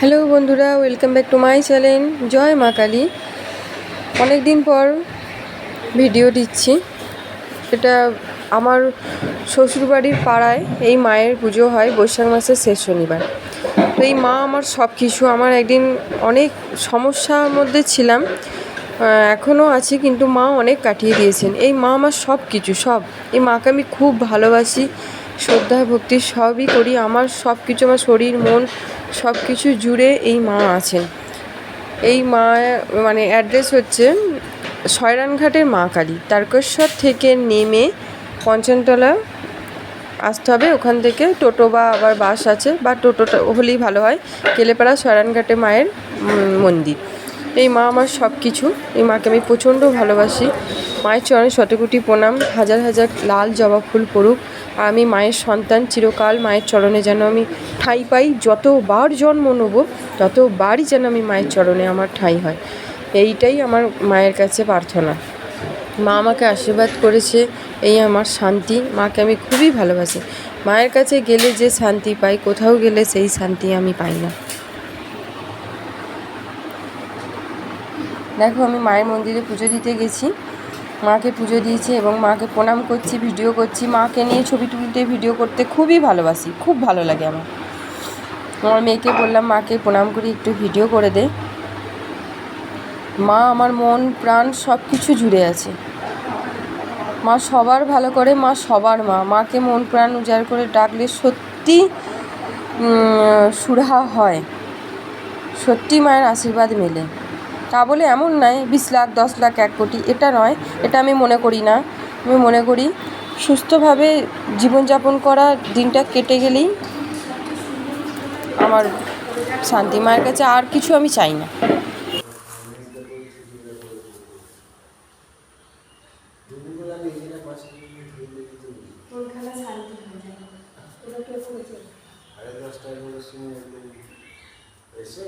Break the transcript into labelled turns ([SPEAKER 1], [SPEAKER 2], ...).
[SPEAKER 1] Hello বন্ধুরা, welcome back to my channel জয় মা কালী। অনেক দিন পর ভিডিও দিচ্ছি। এটা আমার শ্বশুরবাড়ির পাড়ায় এই মায়ের পুজো হয় বৈশাখ মাসের শেষ শনিবার। তো এই মা আমার সব কিছু। আমার একদিন অনেক সমস্যার মধ্যে ছিলাম, এখনও আছি, কিন্তু মা অনেক কাটিয়ে দিয়েছেন। এই মা আমার সব কিছু, সব। এই মাকে আমি খুব ভালোবাসি, শ্রদ্ধা ভক্তি সবই করি। আমার সব কিছু, আমার শরীর মন সব কিছু জুড়ে এই মা আছেন। এই মা মানে অ্যাড্রেস হচ্ছে শয়রানঘাটের মা কালী। তারকেশ্বর থেকে নেমে পঞ্চমতলা আসতে হবে। ওখান থেকে টোটো বা আবার বাস আছে, বা টোটোটা হলেই ভালো হয়। কেলেপাড়া শয়রানঘাটে মায়ের মন্দির। এই মা আমার সব কিছু। এই মাকে আমি প্রচণ্ড ভালোবাসি। মায়ের চরণে শতকোটি প্রণাম, হাজার হাজার লাল জবা ফুল পড়ুক। আর আমি মায়ের সন্তান, চিরকাল মায়ের চরণে যেন আমি ঠাঁই পাই। যতবার জন্ম নেব ততবারই যেন আমি মায়ের চরণে আমার ঠাঁই হয়, এইটাই আমার মায়ের কাছে প্রার্থনা। মা আমাকে আশীর্বাদ করেছে, এই আমার শান্তি। মাকে আমি খুবই ভালোবাসি। মায়ের কাছে গেলে যে শান্তি পাই, কোথাও গেলে সেই শান্তি আমি পাই না। দেখো, আমি মায়ের মন্দিরে পুজো দিতে গেছি, মাকে পুজো দিয়েছি এবং মাকে প্রণাম করছি, ভিডিও করছি। মাকে নিয়ে ছবি তুলতে, ভিডিও করতে খুবই ভালোবাসি, খুব ভালো লাগে আমার। আমার মেয়েকে বললাম মাকে প্রণাম করি, একটু ভিডিও করে দে। মা আমার মন প্রাণ সব কিছু জুড়ে আছে। মা সবার ভালো করে, মা সবার মা। মাকে মন প্রাণ উজাড় করে ডাকলে সত্যি সুরাহা হয়, সত্যি মায়ের আশীর্বাদ মেলে। তা বলে এমন নয় 20 লাখ 10 লাখ 1 কোটি, এটা নয়, এটা আমি মনে করি না। আমি মনে করি সুস্থভাবে জীবনযাপন করা, দিনটা কেটে গেলেই আমার শান্তি। মায়ের কাছে আর কিছু আমি চাই না।
[SPEAKER 2] সাড়ে 10টার সময় এসে